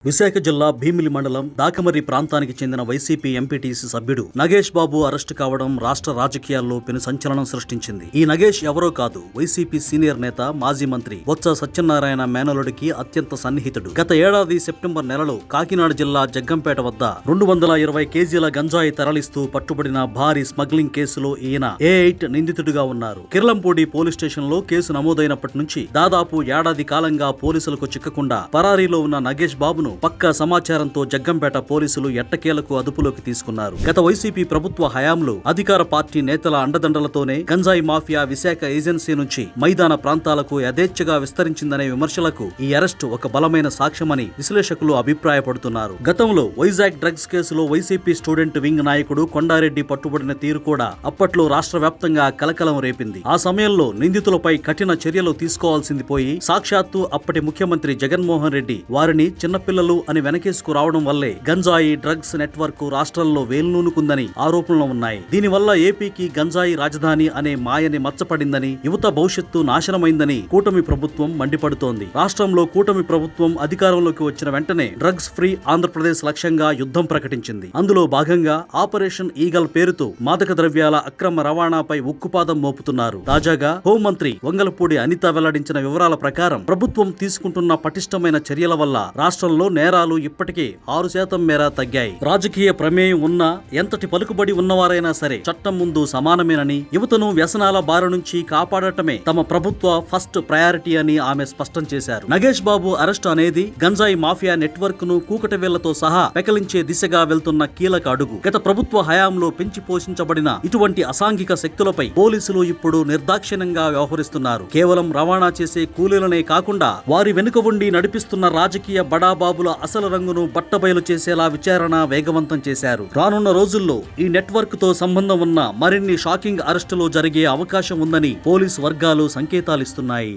విశాఖ జిల్లా భీమిలి మండలం దాకమర్రి ప్రాంతానికి చెందిన వైసీపీ ఎంపీటీసీ సభ్యుడు నగేష్ బాబు అరెస్టు కావడం రాష్ట్ర రాజకీయాల్లో పెను సంచలనం సృష్టించింది. ఈ నగేష్ ఎవరో కాదు, వైసీపీ సీనియర్ నేత, మాజీ మంత్రి బొత్స సత్యనారాయణ మేనలుడికి అత్యంత సన్నిహితుడు. గత ఏడాది సెప్టెంబర్ నెలలో కాకినాడ జిల్లా జగ్గంపేట వద్ద 220 కేజీల గంజాయి తరలిస్తూ పట్టుబడిన భారీ స్మగ్లింగ్ కేసులో ఈయన A8 నిందితుడిగా ఉన్నారు. కిర్లంపూడి పోలీస్ స్టేషన్ లో కేసు నమోదైనప్పటి నుంచి దాదాపు ఏడాది కాలంగా పోలీసులకు చిక్కకుండా పరారీలో ఉన్న నగేష్ బాబును పక్కా సమాచారంతో జగ్గంపేట పోలీసులు ఎట్టకేలకు అదుపులోకి తీసుకున్నారు. గత వైసీపీ ప్రభుత్వ హయాంలో అధికార పార్టీ నేతల అండదండలతోనే గంజాయి మాఫియా విశాఖ ఏజెన్సీ నుంచి మైదాన ప్రాంతాలకు యథేచ్ఛగా విస్తరించిందనే విమర్శలకు ఈ అరెస్టు ఒక బలమైన సాక్ష్యమని విశ్లేషకులు అభిప్రాయపడుతున్నారు. గతంలో వైజాగ్ డ్రగ్స్ కేసులో వైసీపీ స్టూడెంట్ వింగ్ నాయకుడు కొండారెడ్డి పట్టుబడిన తీరు కూడా అప్పట్లో రాష్ట్ర వ్యాప్తంగా కలకలం రేపింది. ఆ సమయంలో నిందితులపై కఠిన చర్యలు తీసుకోవాల్సింది పోయి సాక్షాత్తు అప్పటి ముఖ్యమంత్రి జగన్మోహన్ రెడ్డి వారిని చిన్నపిల్లలు అని వెనకేసుకు రావడం వల్లే గంజాయి డ్రగ్స్ నెట్వర్క్ రాష్ట్రంలో వేలునూనుకుందని ఆరోపణలు ఉన్నాయి. దీనివల్ల ఏపీకి గంజాయి రాజధాని అనే మాయని మచ్చపడిందని, యువత భవిష్యత్తు నాశనమైందని కూటమి ప్రభుత్వం మండిపడుతోంది. రాష్ట్రంలో కూటమి ప్రభుత్వం అధికారంలోకి వచ్చిన వెంటనే డ్రగ్స్ ఫ్రీ ఆంధ్రప్రదేశ్ లక్ష్యంగా యుద్ధం ప్రకటించింది. అందులో భాగంగా ఆపరేషన్ ఈగల్ పేరుతో మాదక ద్రవ్యాల అక్రమ రవాణాపై ఉక్కుపాదం మోపుతున్నారు. తాజాగా హోంమంత్రి వంగలపూడి అనిత వెల్లడించిన వివరాల ప్రకారం ప్రభుత్వం తీసుకుంటున్న పటిష్టమైన చర్యల వల్ల రాష్ట్రంలో నేరాలు ఇప్పటికే 6% మేర తగ్గాయి. రాజకీయ ప్రమేయం ఉన్నా, ఎంతటి పలుకుబడి ఉన్నవారైనా సరే చట్టం ముందు సమానమేనని, యువతను వ్యసనాల బారి నుంచి కాపాడటమే తమ ప్రభుత్వ ఫస్ట్ ప్రయారిటీ అని ఆమె స్పష్టం చేశారు. నగేష్ బాబు అరెస్ట్ అనేది గంజాయి మాఫియా నెట్వర్క్ ను కూకటవేళ్లతో సహా పెకలించే దిశగా వెళ్తున్న కీలక అడుగు. గత ప్రభుత్వ హయాంలో పెంచి పోషించబడిన ఇటువంటి అసాంఘిక శక్తులపై పోలీసులు ఇప్పుడు నిర్దాక్షిణ్యంగా వ్యవహరిస్తున్నారు. కేవలం రవాణా చేసే కూలీలనే కాకుండా వారి వెనుక ఉండి నడిపిస్తున్న రాజకీయ బడాబాబుల అసలు రంగును బట్టబయలు చేసేలా విచారణ వేగవంతం చేశారు. రానున్న రోజుల్లో ఈ నెట్వర్క్ తో సంబంధం ఉన్న మరిన్ని షాకింగ్ అరెస్టులు జరిగే అవకాశం ఉందని పోలీసు వర్గాలు సంకేతాలిస్తున్నాయి.